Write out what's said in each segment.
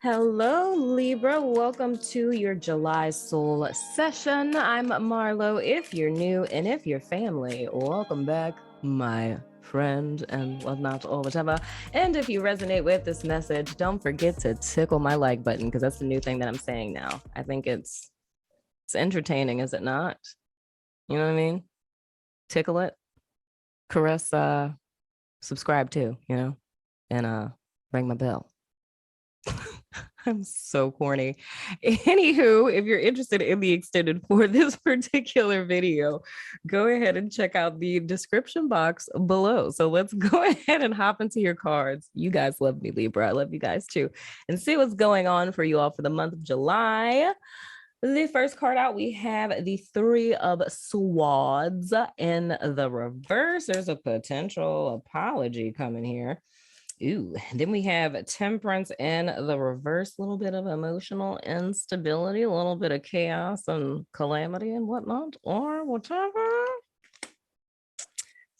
Hello, Libra. Welcome to your July Soul session. I'm Marlo. If you're new and if you're family, welcome back, my friend and whatnot, or whatever. And if you resonate with this message, don't forget to tickle my like button because that's the new thing that I'm saying now. I think it's entertaining, is it not? You know what I mean? Tickle it, caress, subscribe too, and ring my bell. I'm so corny. Anywho, if you're interested in the extended for this particular video, go ahead and check out the description box below. So let's go ahead and hop into your cards. You guys love me, Libra. I love you guys too. And see what's going on for you all for the month of July. The first card out, we have the Three of Swords in the reverse. There's a potential apology coming here. Ooh, then we have Temperance in the reverse, a little bit of emotional instability, a little bit of chaos and calamity and whatnot, or whatever.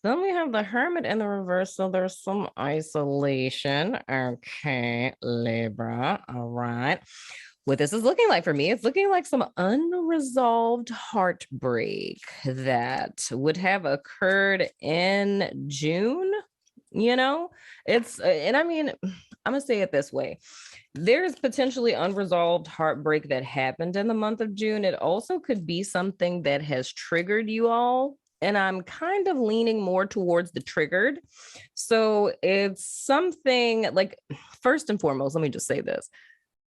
Then we have the Hermit in the reverse, so there's some isolation. Okay, Libra, all right. What this is looking like for me, it's looking like some unresolved heartbreak that would have occurred in June. And I mean, I'm gonna say it this way. There's potentially unresolved heartbreak that happened in the month of June. It also could be something that has triggered you all. And I'm kind of leaning more towards the triggered. So it's something like, first and foremost, let me just say this.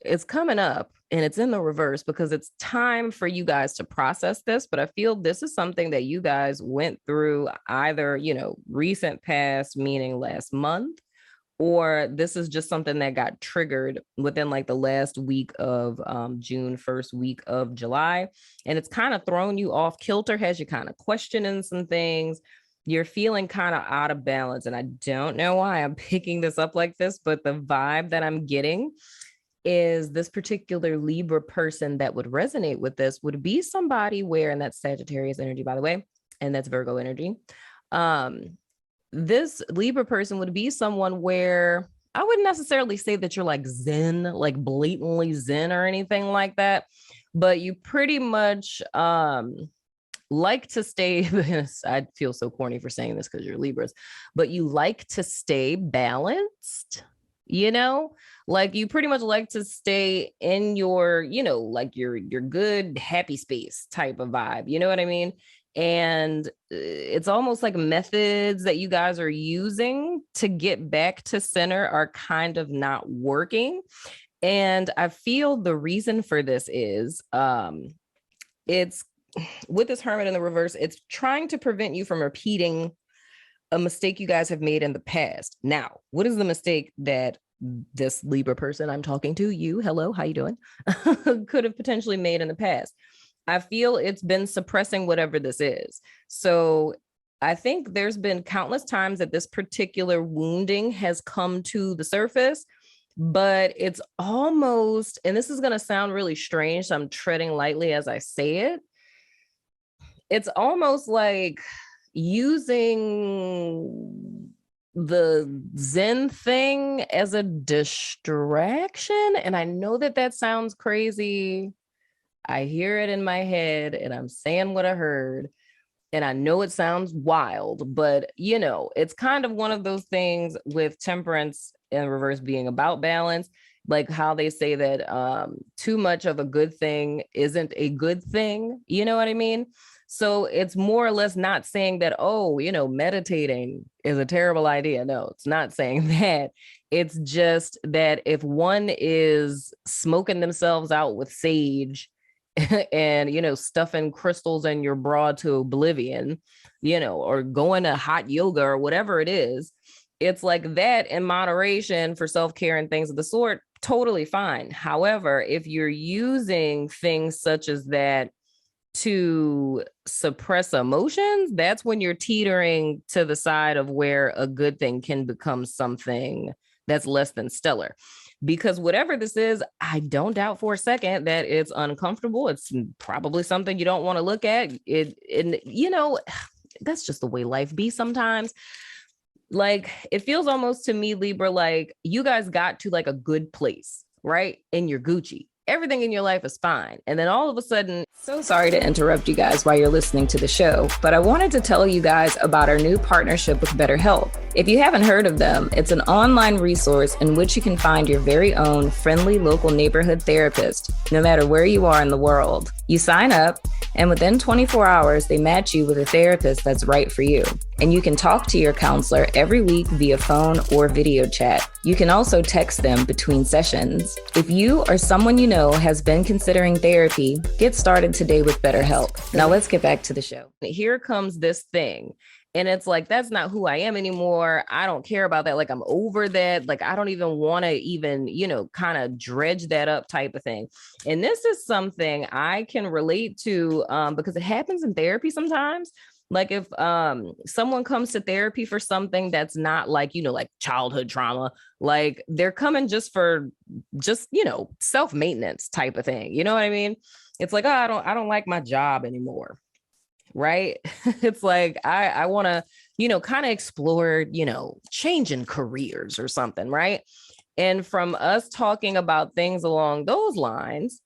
It's coming up and it's in the reverse because it's time for you guys to process this. But I feel this is something that you guys went through either, recent past, meaning last month, or this is just something that got triggered within like the last week of June, first week of July. And it's kind of thrown you off kilter, has you kind of questioning some things. You're feeling kind of out of balance. And I don't know why I'm picking this up like this, but the vibe that I'm getting is this particular Libra person that would resonate with this would be somebody where, and that's Sagittarius energy, by the way, and that's Virgo energy. This Libra person would be someone where I wouldn't necessarily say that you're like Zen, like blatantly Zen or anything like that, but you pretty much like to stay, I feel so corny for saying this because you're Libras, but you like to stay balanced, like you pretty much like to stay in your, like your good happy space type of vibe. You know what I mean? And it's almost like methods that you guys are using to get back to center are kind of not working. And I feel the reason for this is it's with this Hermit in the reverse, it's trying to prevent you from repeating a mistake you guys have made in the past. Now, what is the mistake that this Libra person I'm talking to, you, hello, how you doing, could have potentially made in the past? I feel it's been suppressing whatever this is. So I think there's been countless times that this particular wounding has come to the surface, but it's almost, and this is going to sound really strange, so I'm treading lightly as I say it. It's almost like using the Zen thing as a distraction. And I know that that sounds crazy. I hear it in my head and I'm saying what I heard. And I know it sounds wild, but it's kind of one of those things with Temperance in reverse being about balance, like how they say that too much of a good thing isn't a good thing. You know what I mean? So it's more or less not saying that, oh, meditating is a terrible idea. No, it's not saying that. It's just that if one is smoking themselves out with sage and, stuffing crystals in your bra to oblivion, or going to hot yoga or whatever it is, it's like that in moderation for self-care and things of the sort, totally fine. However, if you're using things such as that to suppress emotions, that's when you're teetering to the side of where a good thing can become something that's less than stellar. Because whatever this is, I don't doubt for a second that it's uncomfortable. It's probably something you don't want to look at. That's just the way life be sometimes. Like, it feels almost to me, Libra, like you guys got to like a good place. right? And you're Gucci. Everything in your life is fine. And then all of a sudden, so sorry to interrupt you guys while you're listening to the show, but I wanted to tell you guys about our new partnership with BetterHelp. If you haven't heard of them, it's an online resource in which you can find your very own friendly local neighborhood therapist, no matter where you are in the world. You sign up, and within 24 hours, they match you with a therapist that's right for you. And you can talk to your counselor every week via phone or video chat. You can also text them between sessions. If you or someone you know has been considering therapy, get started today with BetterHelp. Now let's get back to the show. Here comes this thing. And it's like, that's not who I am anymore. I don't care about that. Like, I'm over that. Like, I don't even want to even, kind of dredge that up type of thing. And this is something I can relate to because it happens in therapy sometimes. Like if someone comes to therapy for something that's not like, like childhood trauma, like they're coming just for self-maintenance type of thing. You know what I mean? It's like, oh, I don't like my job anymore. Right. It's like, I want to, kind of explore, changing careers or something. Right. And from us talking about things along those lines,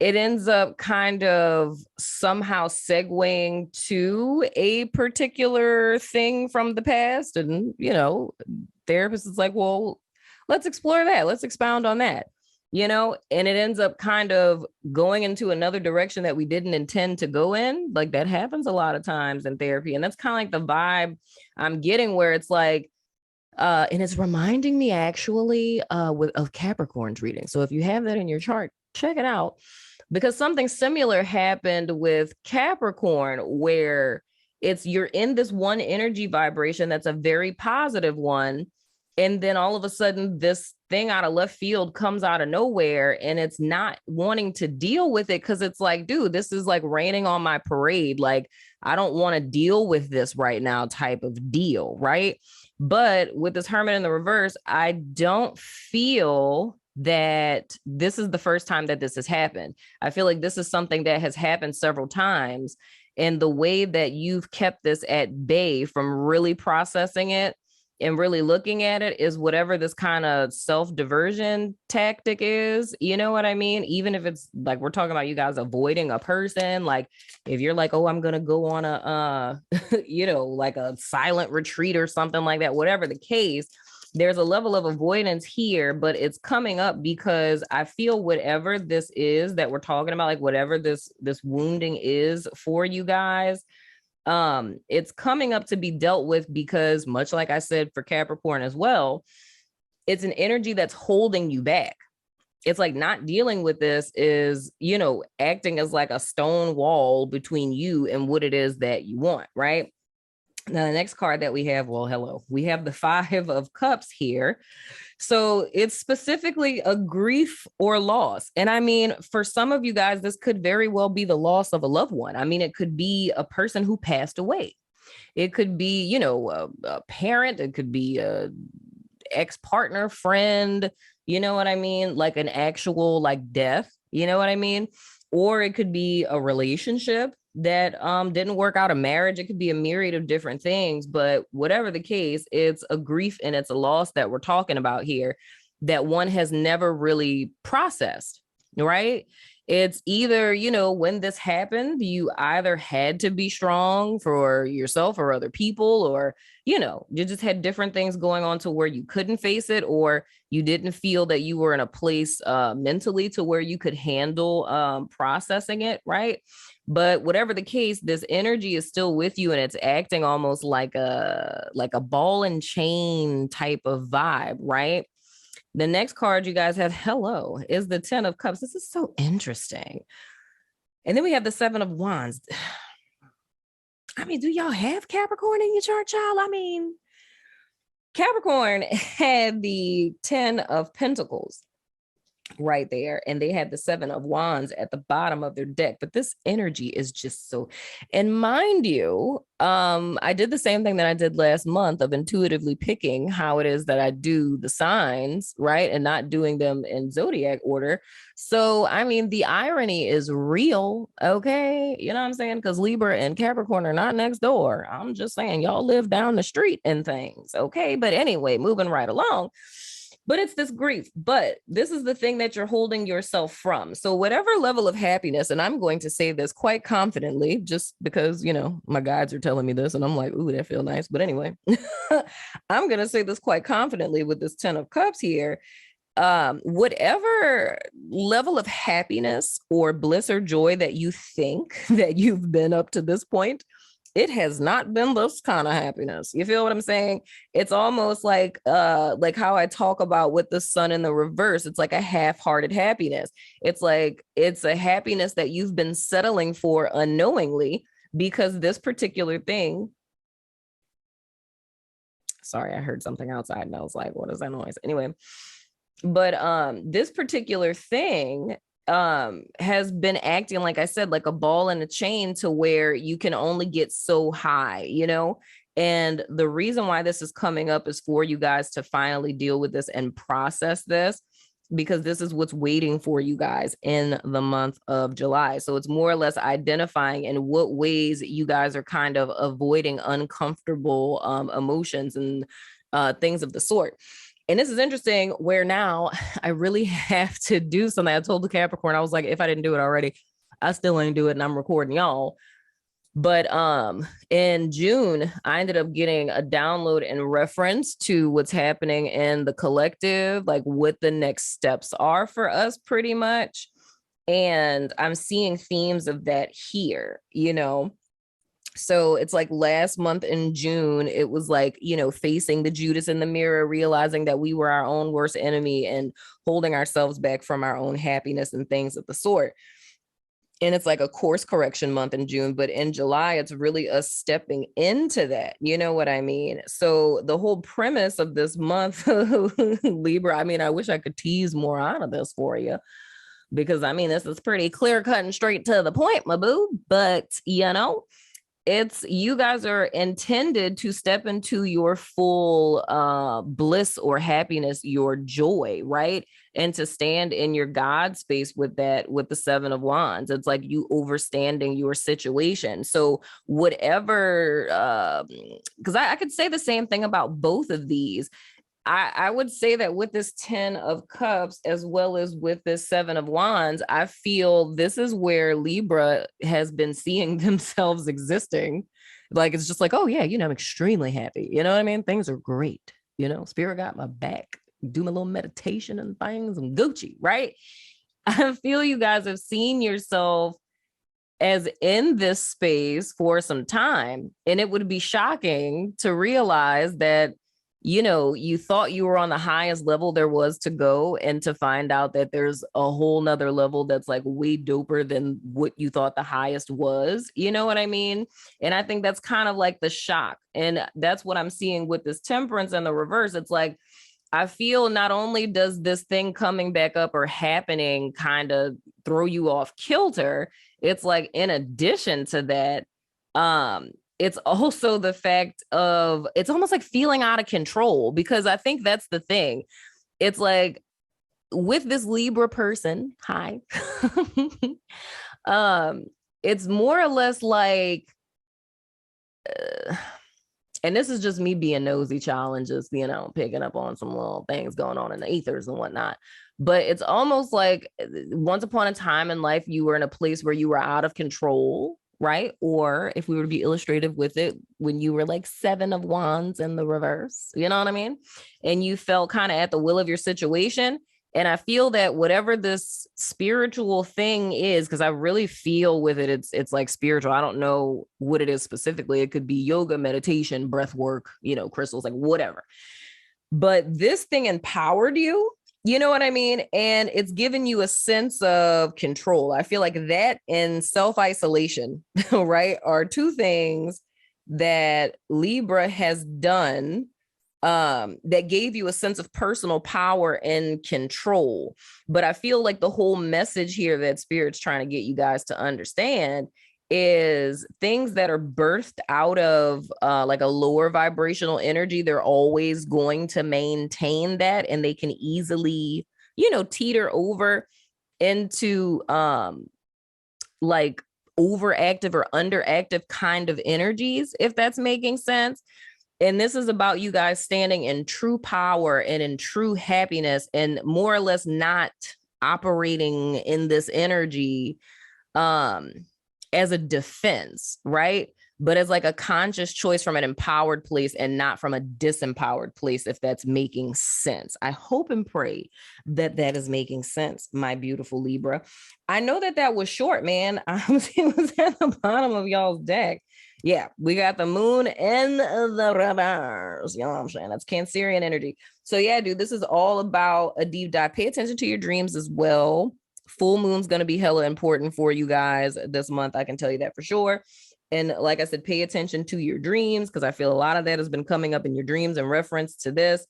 it ends up kind of somehow segueing to a particular thing from the past. And, therapist is like, well, let's explore that. Let's expound on that. And it ends up kind of going into another direction that we didn't intend to go in. Like that happens a lot of times in therapy. And that's kind of like the vibe I'm getting, where it's like, and it's reminding me actually of Capricorn's reading. So if you have that in your chart, check it out, because something similar happened with Capricorn, where you're in this one energy vibration that's a very positive one. And then all of a sudden, this thing out of left field comes out of nowhere, and it's not wanting to deal with it because it's like, dude, this is like raining on my parade. Like, I don't want to deal with this right now type of deal. Right. But with this Hermit in the reverse, I don't feel that this is the first time that this has happened. I feel like this is something that has happened several times. And the way that you've kept this at bay from really processing it and really looking at it is whatever this kind of self-diversion tactic is. You know what I mean? Even if it's like, we're talking about you guys avoiding a person, like if you're like, oh, I'm going to go on a, like a silent retreat or something like that, whatever the case, there's a level of avoidance here, but it's coming up because I feel whatever this is that we're talking about, like whatever this wounding is for you guys, it's coming up to be dealt with because, much like I said for Capricorn as well, it's an energy that's holding you back. It's like not dealing with this is, acting as like a stone wall between you and what it is that you want, right? Now, the next card that we have, we have the 5 of Cups here. So it's specifically a grief or loss. And I mean, for some of you guys, this could very well be the loss of a loved one. I mean, it could be a person who passed away. It could be, a parent. It could be a ex-partner, friend, you know what I mean? Like an actual like death, you know what I mean? Or it could be a relationship that didn't work out, a marriage. It could be a myriad of different things, but whatever the case, it's a grief and it's a loss that we're talking about here that one has never really processed, right? It's either, when this happened, you either had to be strong for yourself or other people, or, you just had different things going on to where you couldn't face it, or you didn't feel that you were in a place mentally to where you could handle processing it, right? But whatever the case, this energy is still with you, and it's acting almost like a ball and chain type of vibe, right? The next card you guys have, is the 10 of Cups. This is so interesting. And then we have the 7 of Wands. I mean, do y'all have Capricorn in your chart, child? I mean, Capricorn had the 10 of Pentacles right there, and they had the 7 of Wands at the bottom of their deck. But this energy is just so, and mind you, I did the same thing that I did last month of intuitively picking how it is that I do the signs, right, and not doing them in zodiac order. So I mean, the irony is real, okay? You know what I'm saying? Because Libra and Capricorn are not next door. I'm just saying, y'all live down the street and things, okay? But anyway, moving right along. But it's this grief. But this is the thing that you're holding yourself from. So whatever level of happiness, and I'm going to say this quite confidently, just because, you know, my guides are telling me this and I'm like, ooh, that feels nice. But anyway, I'm going to say this quite confidently with this 10 of cups here. Whatever level of happiness or bliss or joy that you think that you've been up to this point, it has not been this kind of happiness. You feel what I'm saying? It's almost like how I talk about with the sun in the reverse. It's like a half-hearted happiness. It's like it's a happiness that you've been settling for unknowingly because this particular thing. Sorry, I heard something outside and I was like, what is that noise? Anyway, but this particular thing has been acting, like I said, like a ball in a chain to where you can only get so high, you know? And the reason why this is coming up is for you guys to finally deal with this and process this, because this is what's waiting for you guys in the month of July. So it's more or less identifying in what ways you guys are kind of avoiding uncomfortable emotions and things of the sort. And this is interesting where now I really have to do something. I told the Capricorn, I was like, if I didn't do it already, I still ain't do it. And I'm recording y'all. But in June, I ended up getting a download in reference to what's happening in the collective, like what the next steps are for us pretty much. And I'm seeing themes of that here, you know. So it's like last month in June, it was like, you know, facing the Judas in the mirror, realizing that we were our own worst enemy and holding ourselves back from our own happiness and things of the sort. And it's like a course correction month in June, but in July, it's really us stepping into that. You know what I mean? So the whole premise of this month, Libra, I mean, I wish I could tease more out of this for you, because I mean, this is pretty clear cut and straight to the point, my boo. But, you know, it's you guys are intended to step into your full bliss or happiness, your joy, right? And to stand in your God space with that, with the 7 of Wands. It's like you overstanding your situation. So whatever, because I could say the same thing about both of these. I would say that with this 10 of cups, as well as with this 7 of wands, I feel this is where Libra has been seeing themselves existing. Like, it's just like, oh yeah, you know, I'm extremely happy. You know what I mean? Things are great. You know, spirit got my back. Do my little meditation and things and Gucci, right? I feel you guys have seen yourself as in this space for some time. And it would be shocking to realize that, you know, you thought you were on the highest level there was to go, and to find out that there's a whole nother level that's like way doper than what you thought the highest was. You know what I mean? And I think that's kind of like the shock. And that's what I'm seeing with this temperance and the reverse. It's like, I feel not only does this thing coming back up or happening kind of throw you off kilter, it's like, in addition to that, it's also the fact of, it's almost like feeling out of control, because I think that's the thing. It's like with this Libra person, hi, it's more or less like, and this is just me being nosy, child, and just, you know, picking up on some little things going on in the ethers and whatnot. But it's almost like once upon a time in life, you were in a place where you were out of control, right? Or if we were to be illustrative with it, when you were like 7 of wands in the reverse, you know what I mean? And you felt kind of at the will of your situation. And I feel that whatever this spiritual thing is, because I really feel with it, it's like spiritual. I don't know what it is specifically. It could be yoga, meditation, breath work, you know, crystals, like whatever. But this thing empowered you. You know what I mean? And it's given you a sense of control. I feel like that and self-isolation, right, are two things that Libra has done that gave you a sense of personal power and control. But I feel like the whole message here that Spirit's trying to get you guys to understand is things that are birthed out of like a lower vibrational energy, they're always going to maintain that, and they can easily, you know, teeter over into like overactive or underactive kind of energies, if that's making sense. And this is about you guys standing in true power and in true happiness and more or less not operating in this energy as a defense, right? But as like a conscious choice from an empowered place and not from a disempowered place, if that's making sense. I hope and pray that that is making sense, my beautiful Libra. I know that that was short, man. I'm seeing what's at the bottom of y'all's deck. Yeah, we got the moon and the reverse. You know what I'm saying? That's Cancerian energy. So yeah, dude, this is all about a deep dive. Pay attention to your dreams as well. Full moon's going to be hella important for you guys this month. I can tell you that for sure. And like I said, pay attention to your dreams, because I feel a lot of that has been coming up in your dreams in reference to this.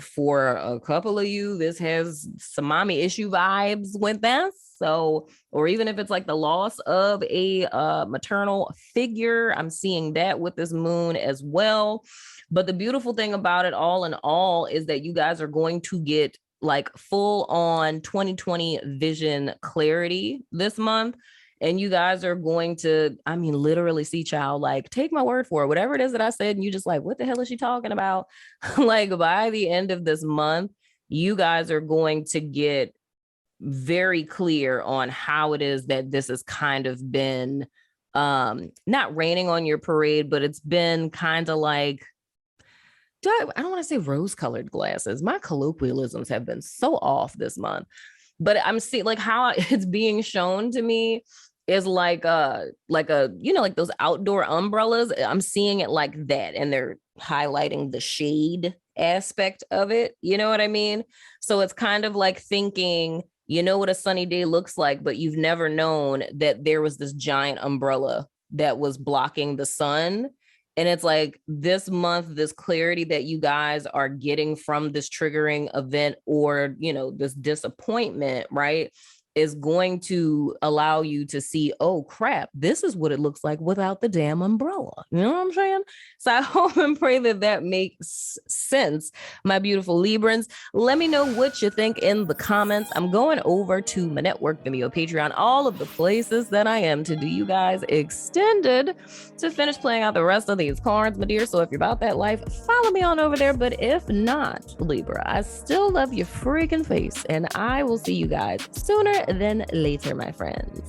For a couple of you, this has some mommy issue vibes with this. So, or even if it's like the loss of a maternal figure, I'm seeing that with this moon as well. But the beautiful thing about it all in all is that you guys are going to get like full on 2020 vision clarity this month. And you guys are going to, I mean, literally see, child, like, take my word for it. Whatever it is that I said, and you just like, what the hell is she talking about? Like, by the end of this month, you guys are going to get very clear on how it is that this has kind of been not raining on your parade, but it's been kind of like, I don't want to say rose-colored glasses. My colloquialisms have been so off this month. But I'm seeing like how it's being shown to me is like a, you know, like those outdoor umbrellas. I'm seeing it like that. And they're highlighting the shade aspect of it. You know what I mean? So it's kind of like thinking, you know what a sunny day looks like, but you've never known that there was this giant umbrella that was blocking the sun. And it's like this month, this clarity that you guys are getting from this triggering event or, you know, this disappointment, right, is going to allow you to see, oh, crap, this is what it looks like without the damn umbrella. You know what I'm saying? So I hope and pray that that makes sense, my beautiful Librans. Let me know what you think in the comments. I'm going over to my network, Vimeo, Patreon, all of the places that I am to do you guys extended to finish playing out the rest of these cards, my dear. So if you're about that life, follow me on over there. But if not, Libra, I still love your freaking face, and I will see you guys sooner than later, my friends.